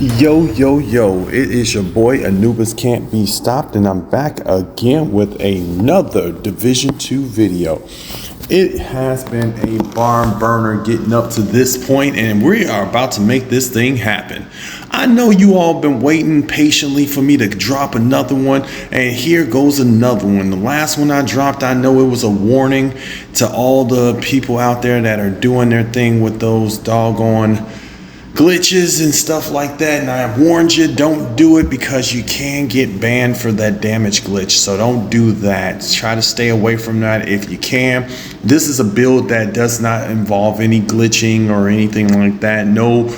Yo, it is your boy Anubis Can't Be Stopped, and I'm back again with another Division 2 video. It has been a barn burner getting up to this point, and we are about to make this thing happen. I know you all been waiting patiently for me to drop another one, and here goes another one. The last one I dropped, I know it was a warning to all the people out there that are doing their thing with those doggone glitches and stuff like that, and I warned you, don't do it because you can get banned for that damage glitch. So don't do that. Try to stay away from that if you can. This is a build that does not involve any glitching or anything like that. No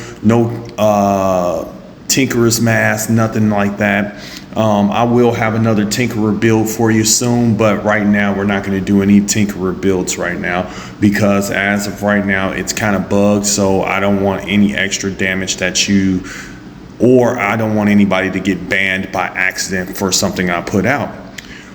Tinkerer's Mask, nothing like that. I will have another Tinkerer build for you soon, but right now we're not going to do any Tinkerer builds right now because as of right now it's kind of bugged, so I don't want any extra damage or I don't want anybody to get banned by accident for something I put out.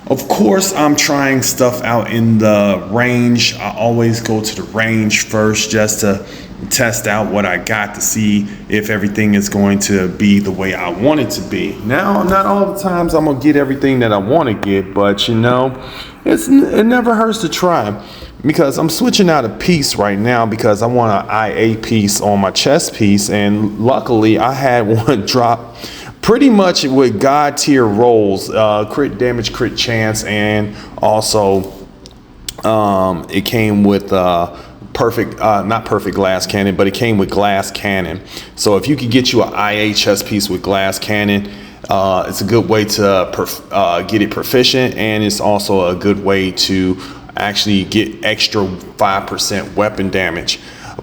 Of course, I'm trying stuff out in the range. I always go to the range first just to test out what I got to see if everything is going to be the way I want it to be. Now, not all the times I'm gonna get everything that I want to get, but you know, it never hurts to try, because I'm switching out a piece right now because I want an IA piece on my chest piece, and luckily I had one drop pretty much with God tier rolls, crit damage, crit chance, and also it came with not perfect glass cannon, but it came with glass cannon. So if you could get you an IA chest piece with glass cannon, it's a good way to get it proficient, and it's also a good way to actually get extra 5% weapon damage.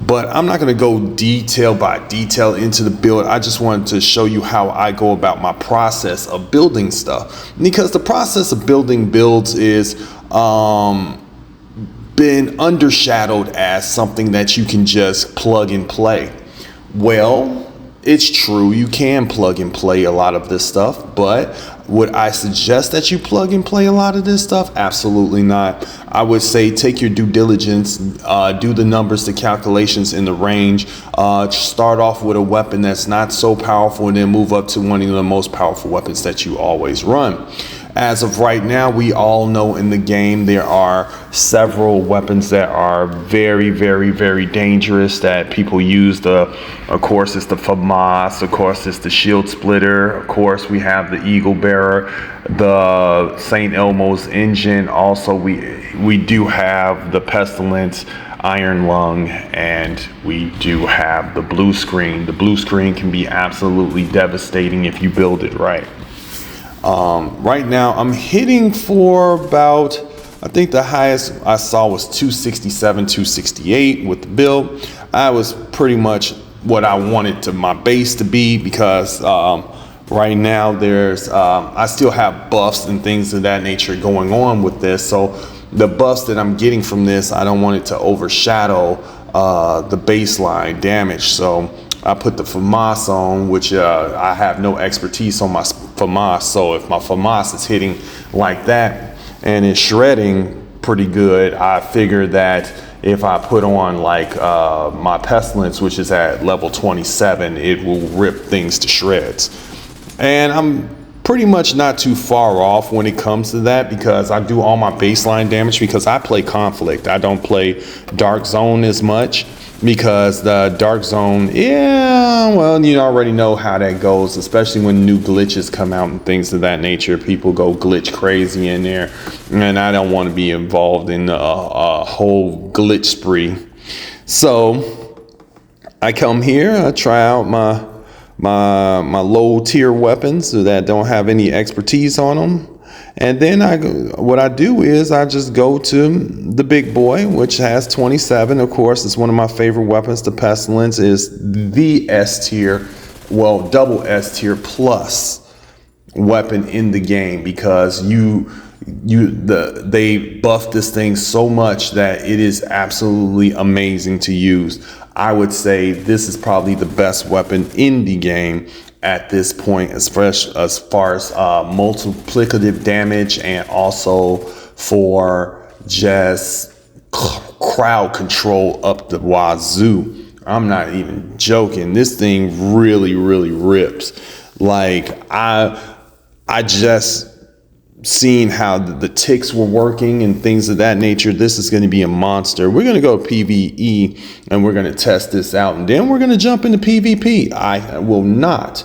But I'm not going to go detail by detail into the build. I just wanted to show you how I go about my process of building stuff, because the process of building builds is been undershadowed as something that you can just plug and play. Well, it's true, you can plug and play a lot of this stuff, but would I suggest that you plug and play a lot of this stuff? Absolutely not. I would say take your due diligence, do the numbers, the calculations in the range, start off with a weapon that's not so powerful and then move up to one of the most powerful weapons that you always run. As of right now, we all know in the game there are several weapons that are very, very, very dangerous that people use. Of course, it's the FAMAS. Of course, it's the Shield Splitter. Of course, we have the Eagle Bearer, the St. Elmo's Engine. Also, we do have the Pestilence, Iron Lung, and we do have the Blue Screen. The Blue Screen can be absolutely devastating if you build it right. Right now I'm hitting for about, I think the highest I saw was 267, 268 with the build. I was pretty much what I wanted my base to be, because right now there's I still have buffs and things of that nature going on with this, so the buffs that I'm getting from this, I don't want it to overshadow the baseline damage. So I put the FAMAS on, which I have no expertise on my FAMAS. So if my FAMAS is hitting like that and it's shredding pretty good, I figure that if I put on like my Pestilence, which is at level 27, it will rip things to shreds. And I'm pretty much not too far off when it comes to that, because I do all my baseline damage, because I play Conflict. I don't play Dark Zone as much, because the Dark Zone, yeah, well, you already know how that goes, especially when new glitches come out and things of that nature. People go glitch crazy in there, and I don't want to be involved in a whole glitch spree. So I come here, I try out my low tier weapons that don't have any expertise on them. And then what I do is I just go to the big boy, which has 27. Of course, it's one of my favorite weapons. The Pestilence is the S tier, well, double S tier plus weapon in the game, because they buff this thing so much that it is absolutely amazing to use. I would say this is probably the best weapon in the game at this point, as far as multiplicative damage, and also for just crowd control up the wazoo. I'm not even joking. This thing really, really rips. Like I just seen how the ticks were working and things of that nature. This is going to be a monster. We're going to go PvE and we're going to test this out, and then we're going to jump into PvP. I will not,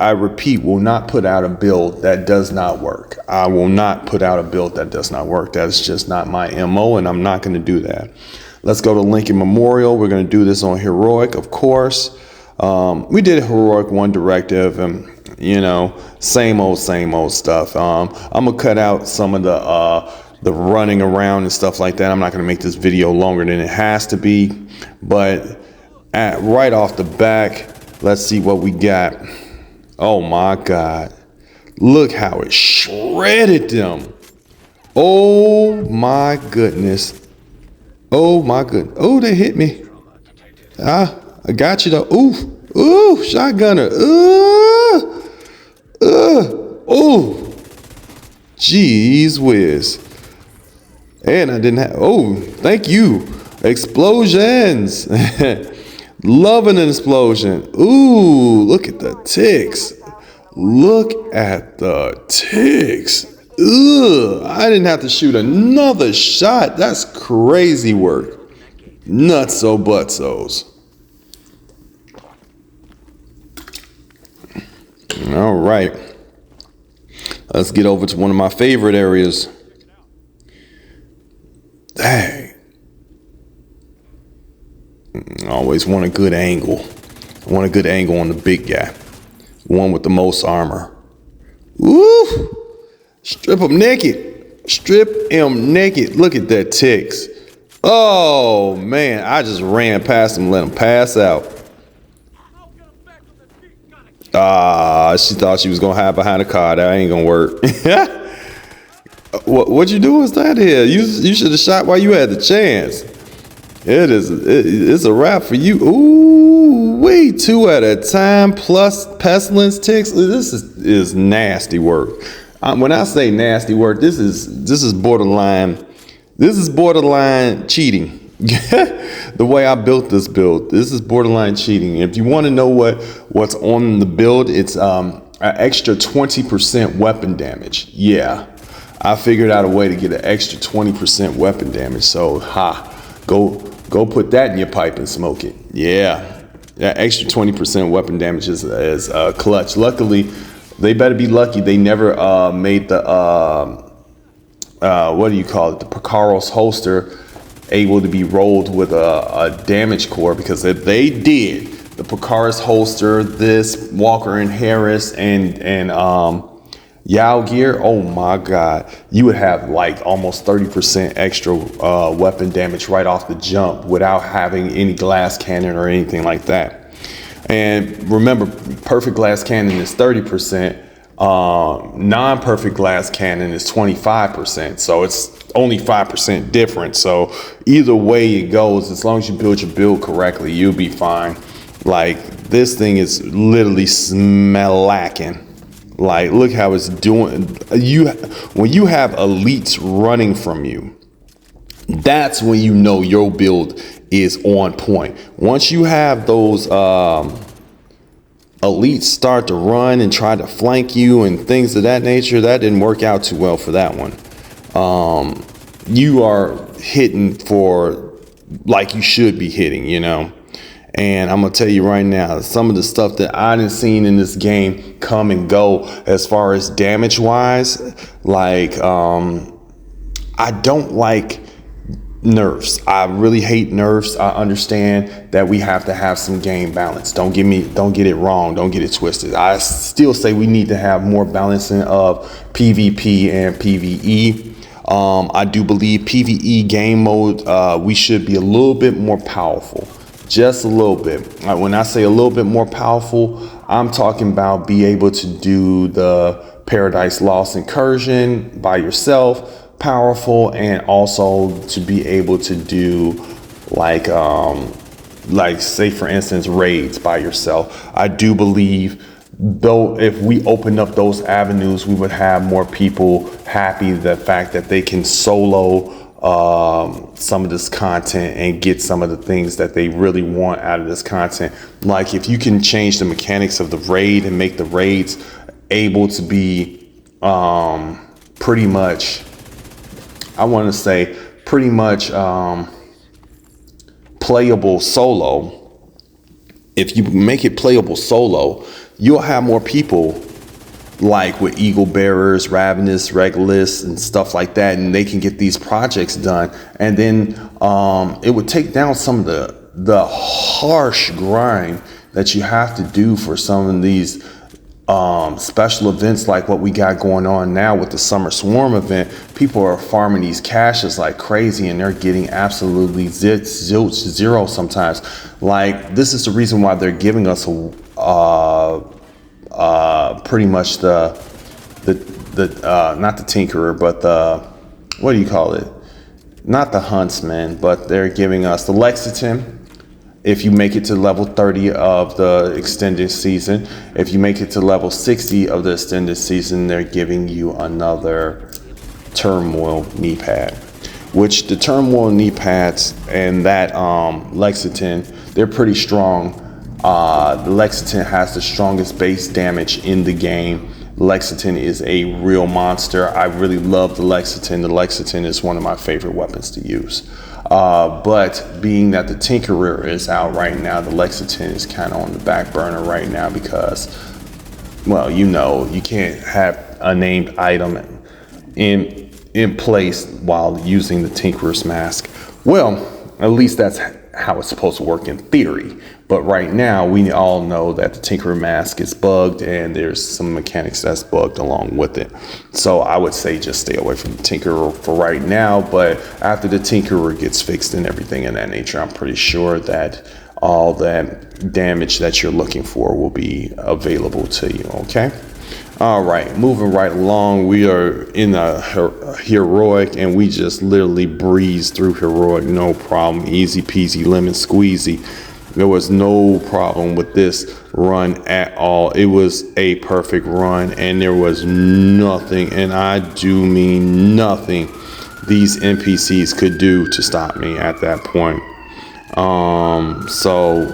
I repeat, will not put out a build that does not work. I will not put out a build that does not work. That's just not my MO, and I'm not going to do that. Let's go to Lincoln Memorial. We're going to do this on Heroic, of course. We did Heroic 1 directive, and you know, same old stuff. I'm gonna cut out some of the running around and stuff like that. I'm not gonna make this video longer than it has to be, but right off the back, let's see what we got. Oh my God, look how it shredded them. Oh my goodness. Oh my goodness. Oh, they hit me. I got you though. Ooh, shotgunner. Oh, jeez whiz. And I didn't have, oh, thank you. Explosions. Loving an explosion. Ooh, look at the ticks. Look at the ticks. Ugh, I didn't have to shoot another shot. That's crazy work. Nutso butsos. All right, let's get over to one of my favorite areas. Dang. I always want a good angle. I want a good angle on the big guy. One with the most armor. Woo! Strip him naked. Strip him naked. Look at that ticks. Oh, man. I just ran past him, let him pass out. She thought she was going to hide behind a car. That ain't going to work. What you doing inside here? You should have shot while you had the chance. It's a wrap for you. Ooh, wait, 2 at a time plus pestilence ticks. This is nasty work. When I say nasty work, this is borderline. This is borderline cheating. The way I built this build, this is borderline cheating. If you want to know what's on the build, it's an extra 20% weapon damage. Yeah, I figured out a way to get an extra 20% weapon damage. So go put that in your pipe and smoke it. Yeah, that extra 20% weapon damage is clutch. Luckily, they better be lucky they never made the what do you call it, the Picaros holster able to be rolled with a damage core, because if they did, the Picaros holster, this Walker and Harris and Yao gear, oh my God, you would have like almost 30% extra weapon damage right off the jump without having any glass cannon or anything like that. And remember, perfect glass cannon is 30%. Non-perfect glass cannon is 25%. So it's only 5% difference. So either way it goes, as long as you build your build correctly, you'll be fine. Like, this thing is literally smell-lacking. Like, look how it's doing. When you have elites running from you, that's when you know your build is on point. Once you have those elites start to run and try to flank you and things of that nature, that didn't work out too well for that one. You are hitting for like you should be hitting, you know. And I'm gonna tell you right now, some of the stuff that I done seen in this game come and go as far as damage wise, like I don't like nerfs. I really hate nerfs. I understand that we have to have some game balance. Don't get it wrong. Don't get it twisted. I still say we need to have more balancing of PvP and PvE. I do believe PvE game mode, we should be a little bit more powerful. Just a little bit. When I say a little bit more powerful, I'm talking about be able to do the Paradise Lost incursion by yourself, powerful, and also to be able to do like say for instance raids by yourself. I do believe though if we open up those avenues, we would have more people happy the fact that they can solo some of this content and get some of the things that they really want out of this content. Like if you can change the mechanics of the raid and make the raids able to be pretty much, I want to say pretty much playable solo. If you make it playable solo, you'll have more people like with Eagle Bearers, Ravenous, Regulus, and stuff like that, and they can get these projects done. And then it would take down some of the harsh grind that you have to do for some of these special events like what we got going on now with the Summer Swarm event. People are farming these caches like crazy, and they're getting absolutely zero sometimes. Like, this is the reason why they're giving us pretty much the not the Tinkerer, but the, what do you call it? Not the Huntsman, but they're giving us the Lexington. If you make it to level 30 of the extended season, if you make it to level 60 of the extended season, they're giving you another Turmoil knee pad, which the Turmoil knee pads and that Lexington, they're pretty strong. The Lexington has the strongest base damage in the game. Lexington is a real monster. I really love the Lexington. The Lexington is one of my favorite weapons to use. But being that the Tinkerer is out right now, the Lexington is kind of on the back burner right now because, well, you know, you can't have a named item in place while using the Tinkerer's mask. Well, at least that's how it's supposed to work in theory. But right now, we all know that the Tinkerer mask is bugged, and there's some mechanics that's bugged along with it. So I would say just stay away from the Tinkerer for right now. But after the Tinkerer gets fixed and everything in that nature, I'm pretty sure that all that damage that you're looking for will be available to you. Okay. All right, moving right along, we are in a heroic, and we just literally breeze through heroic, no problem, easy peasy lemon squeezy. There was no problem with this run at all. It was a perfect run, and there was nothing, and I do mean nothing, these NPCs could do to stop me at that point. So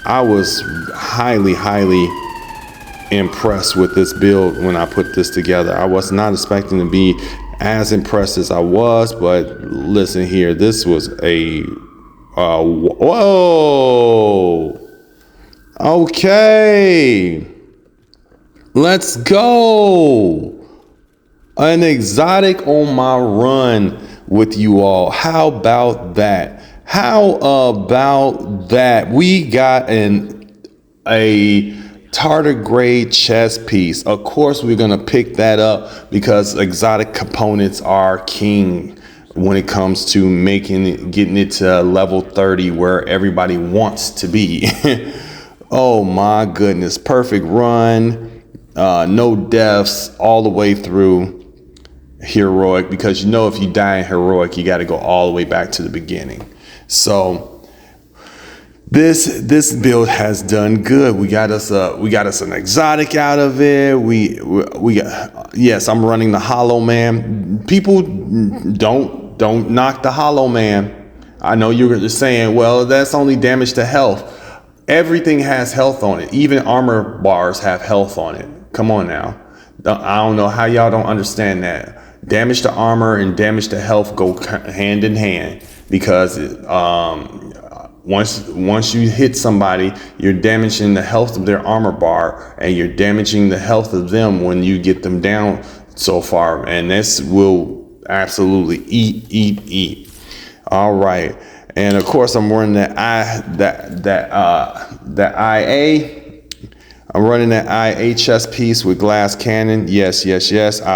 I was highly impressed with this build when I put this together. I was not expecting to be as impressed as I was, but listen here, this was a whoa, okay, let's go, an exotic on my run with you all. How about that? We got a tardigrade chest piece. Of course, we're gonna pick that up because exotic components are king when it comes to getting it to level 30 where everybody wants to be. Oh my goodness, perfect run, no deaths all the way through heroic, because you know if you die in heroic, you got to go all the way back to the beginning. So this build has done good. We got us an exotic out of it. We got, yes, I'm running the Hollow Man. People don't knock the Hollow Man. I know you're saying, well, that's only damage to health. Everything has health on it. Even armor bars have health on it. Come on now. I don't know how y'all don't understand that. Damage to armor and damage to health go hand in hand, because once you hit somebody, you're damaging the health of their armor bar, and you're damaging the health of them when you get them down so far. And this will absolutely eat. All right. And of course, I'm running that IA. I'm running that IA chest piece with glass cannon. Yes. I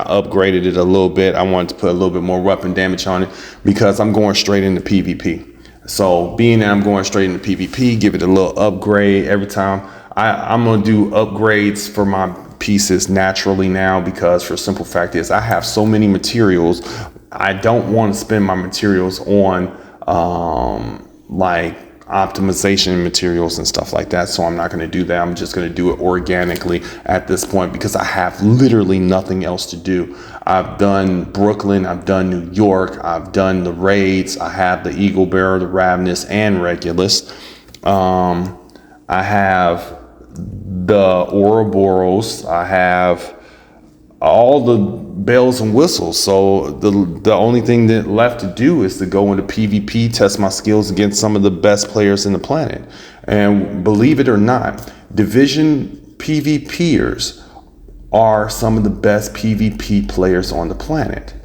upgraded it a little bit. I wanted to put a little bit more weapon damage on it because I'm going straight into PvP. So being that I'm going straight into PvP, give it a little upgrade every time. I'm going to do upgrades for my pieces naturally now, because for simple fact is I have so many materials. I don't want to spend my materials on like optimization materials and stuff like that. So I'm not going to do that. I'm just going to do it organically at this point because I have literally nothing else to do. I've done Brooklyn, I've done New York, I've done the raids. I have the Eagle Bearer, the Ravenous, and Regulus. I have the Ouroboros. I have all the bells and whistles. So the only thing that left to do is to go into PvP, test my skills against some of the best players in the planet. And believe it or not, Division PvPers are some of the best PvP players on the planet.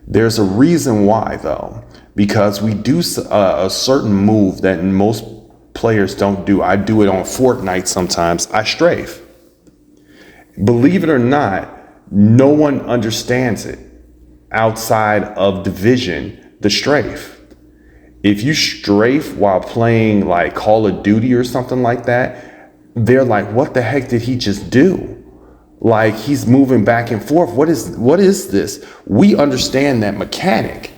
There's a reason why, though, because we do a certain move that most players don't do. I do it on Fortnite sometimes. I strafe. Believe it or not, no one understands it outside of Division, the strafe. If you strafe while playing like Call of Duty or something like that, they're like, what the heck did he just do? Like, he's moving back and forth. What is this? We understand that mechanic,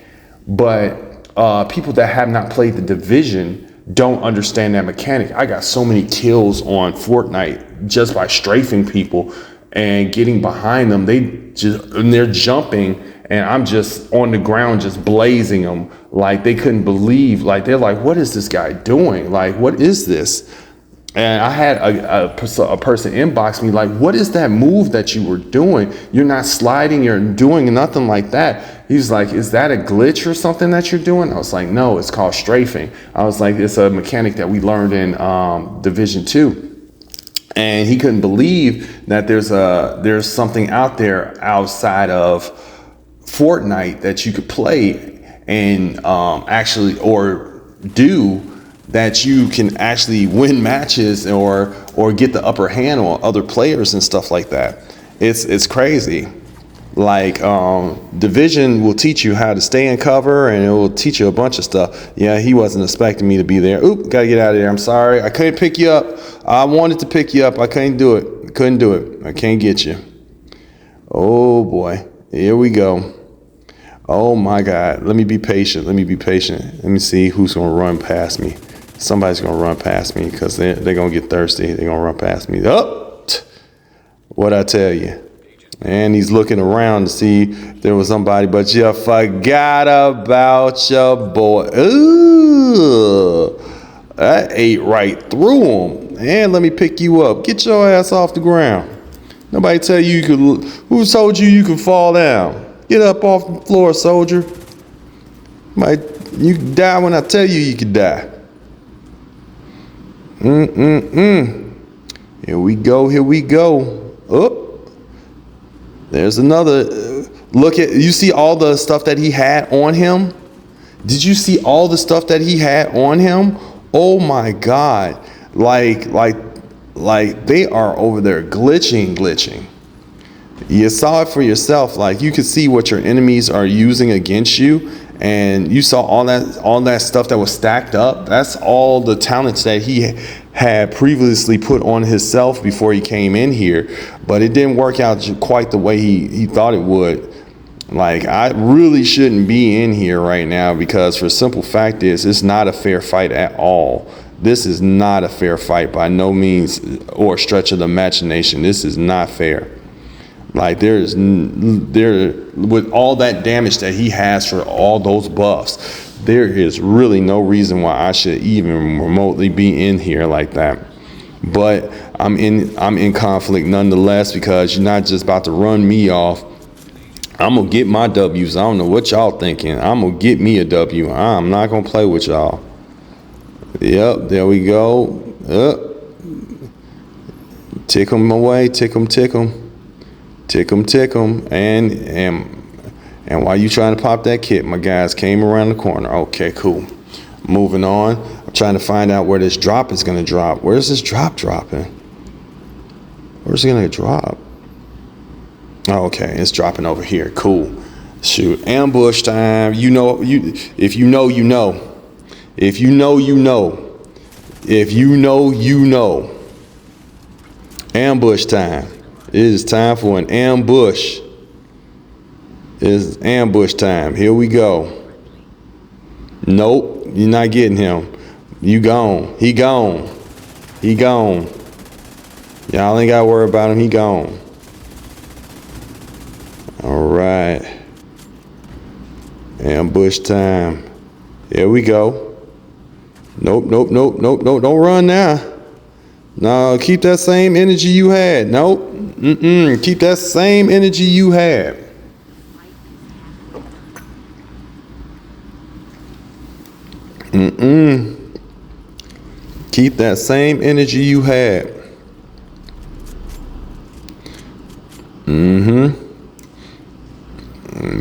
but people that have not played the Division don't understand that mechanic. I got so many kills on Fortnite just by strafing people and getting behind them. They're jumping and I'm just on the ground just blazing them. Like, they couldn't believe, like, they're like, what is this guy doing? Like, what is this? And I had a person inbox me like, what is that move that you were doing? You're not sliding, you're doing nothing like that. He's like, is that a glitch or something that you're doing? I was like, no, it's called strafing. I was like, it's a mechanic that we learned in Division 2. And he couldn't believe that there's something out there outside of Fortnite that you could play and actually or do that you can actually win matches or get the upper hand on other players and stuff like that. It's crazy. Like, Division will teach you how to stay in cover, and it will teach you a bunch of stuff. Yeah, he wasn't expecting me to be there. Oop, gotta get out of there. I'm sorry. I couldn't pick you up. I wanted to pick you up. I couldn't do it. Couldn't do it. I can't get you. Oh boy. Here we go. Oh my God. Let me be patient. Let me be patient. Let me see who's gonna run past me. Somebody's gonna run past me because they're gonna get thirsty. They're gonna run past me. Oh, what'd I tell you? And he's looking around to see if there was somebody, but you forgot about your boy. Ooh, that ate right through him. And let me pick you up. Get your ass off the ground. Nobody tell you could. Who told you could fall down? Get up off the floor, soldier. You can die when I tell you could die. Here we go. Here we go. Oh. There's another look at, you see all the stuff that he had on him? Did you see all the stuff that he had on him? Oh my God. Like they are over there glitching. You saw it for yourself. Like, you could see what your enemies are using against you, and you saw all that stuff that was stacked up. That's all the talents that he had previously put on himself before he came in here, but it didn't work out quite the way he thought it would. Like, I really shouldn't be in here right now because, for simple fact is, it's not a fair fight at all. This is not a fair fight by no means or stretch of the imagination. This is not fair. Like, with all that damage that he has for all those buffs, there is really no reason why I should even remotely be in here like that. But I'm in conflict nonetheless, because you're not just about to run me off. I'm gonna get my W's. I don't know what y'all thinking. I'm gonna get me a W. I'm not gonna play with y'all. Yep, there we go. Tick 'em away, tick 'em, tick 'em. Tick 'em, tick 'em. And while you trying to pop that kit, my guys came around the corner. Okay, cool. Moving on. I'm trying to find out where this drop is going to drop. Where's this drop dropping? Where's it going to drop? Oh, okay, it's dropping over here. Cool. Shoot, ambush time. If you know, you know. If you know, you know. If you know, you know. Ambush time. It is time for an ambush. It is ambush time. Here we go. Nope, you're not getting him. You gone. He gone. He gone. Y'all ain't got to worry about him. He gone. All right. Ambush time. Here we go. Nope, nope, nope, nope, nope. Don't run now. No, keep that same energy you had. Nope. Keep that same energy you had. Keep that same energy you had.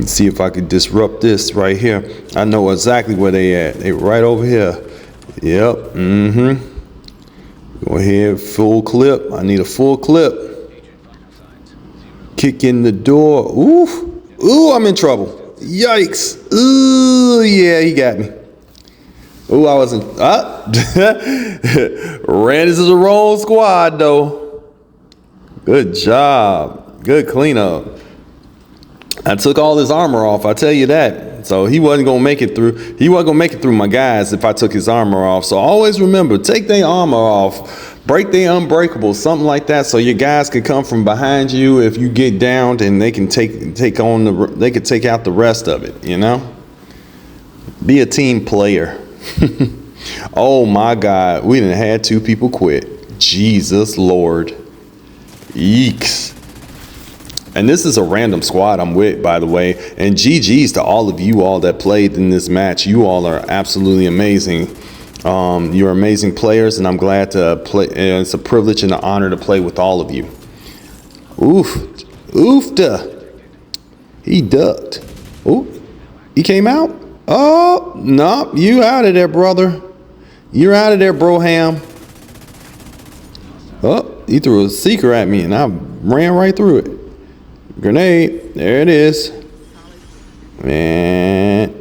See if I could disrupt this right here. I know exactly where they at. They right over here. Yep. Go ahead, full clip. I need a full clip. Kick in the door. Ooh. Ooh, I'm in trouble. Yikes. Ooh, yeah, he got me. Ooh, I wasn't. Ran into the wrong squad, though. Good job. Good cleanup. I took all his armor off, I tell you that. So he wasn't gonna make it through. He wasn't gonna make it through my guys if I took his armor off. So always remember, take their armor off, break their unbreakable, something like that, so your guys can come from behind you if you get downed, and they can take out the rest of it. You know, be a team player. Oh my God, we done had 2 people quit. Jesus Lord, yeeks. And this is a random squad I'm with, by the way. And GG's to all of you all that played in this match. You all are absolutely amazing. You're amazing players, and I'm glad to play. It's a privilege and an honor to play with all of you. Oof. Oofta. He ducked. Oh, he came out? Oh, no, you out of there, brother. You're out of there, broham. Oh, he threw a seeker at me, and I ran right through it. Grenade, there it is. Man.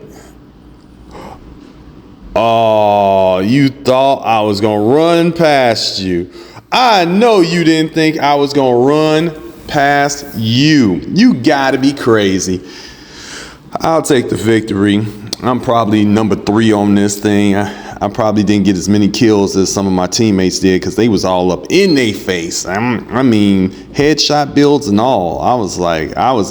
Oh, you thought I was gonna run past you. I know you didn't think I was gonna run past you. You gotta be crazy. I'll take the victory. I'm probably number 3 on this thing. I probably didn't get as many kills as some of my teammates did because they was all up in their face. I mean, headshot builds and all. I was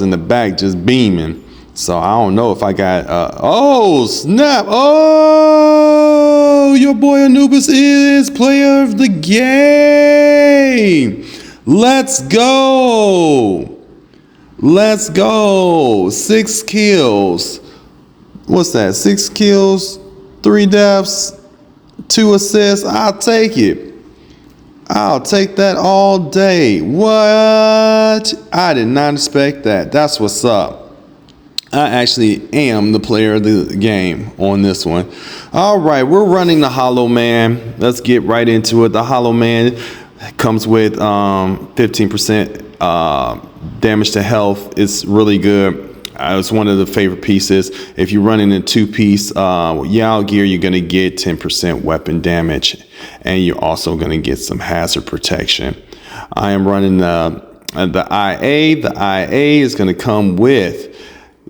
in the back just beaming. So I don't know if I got, oh, snap. Oh, your boy Anubis is player of the game. Let's go. Let's go. 6 kills. What's that? 6 kills, 3 deaths, 2 assists. I'll take it. I'll take that all day. What? I did not expect that. That's what's up. I actually am the player of the game on this one. All right, we're running the Hollow Man. Let's get right into it. The Hollow Man comes with 15% damage to health. It's really good. It's one of the favorite pieces. If you're running a 2-piece Yao gear, you're going to get 10% weapon damage, and you're also going to get some hazard protection. I am running the IA. The IA is going to come with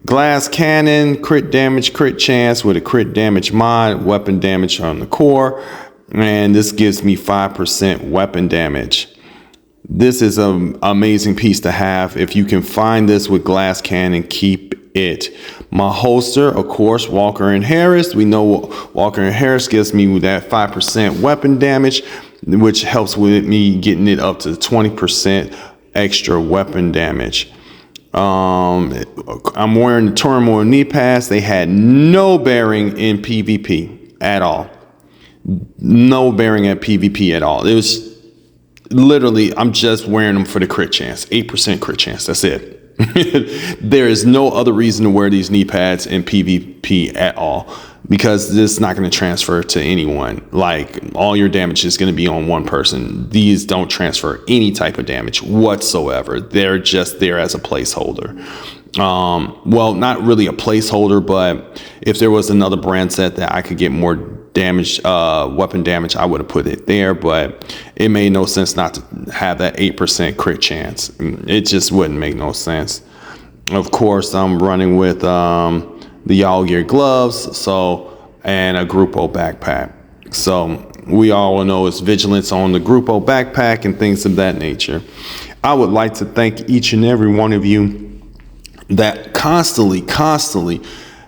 glass cannon, crit damage, crit chance with a crit damage mod, weapon damage on the core, and this gives me 5% weapon damage. This is an amazing piece to have. If you can find this with glass cannon, keep it. My holster, of course, Walker and Harris. We know Walker and Harris gives me that 5% weapon damage, which helps with me getting it up to 20% extra weapon damage. I'm wearing the Turmoil knee pads. They had no bearing in PvP at all. No bearing at PvP at all. It was literally, I'm just wearing them for the crit chance. 8% crit chance. That's it. There is no other reason to wear these knee pads in PvP at all, because this is not going to transfer to anyone. Like, all your damage is going to be on one person. These don't transfer any type of damage whatsoever. They're just there as a placeholder. Well, not really a placeholder, but if there was another brand set that I could get more damage, weapon damage, I would have put it there, but it made no sense not to have that 8% crit chance. It just wouldn't make no sense. Of course, I'm running with the All Gear gloves, and a Grupo backpack. So we all know it's vigilance on the Grupo backpack and things of that nature. I would like to thank each and every one of you that constantly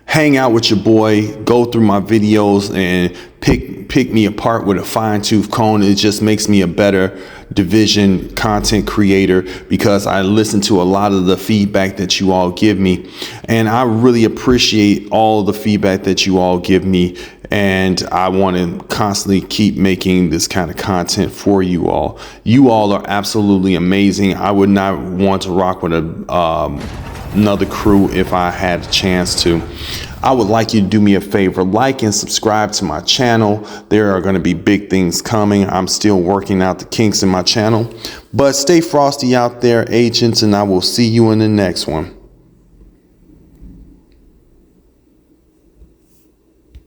hang out with your boy, go through my videos and pick me apart with a fine-tooth comb. It just makes me a better division content creator because I listen to a lot of the feedback that you all give me, and I really appreciate all the feedback that you all give me, and I want to constantly keep making this kind of content for you all. You all are absolutely amazing. I would not want to rock with another crew if I had a chance to. I would like you to do me a favor, like and subscribe to my channel. There are going to be big things coming. I'm still working out the kinks in my channel, but stay frosty out there, agents, and I will see you in the next one.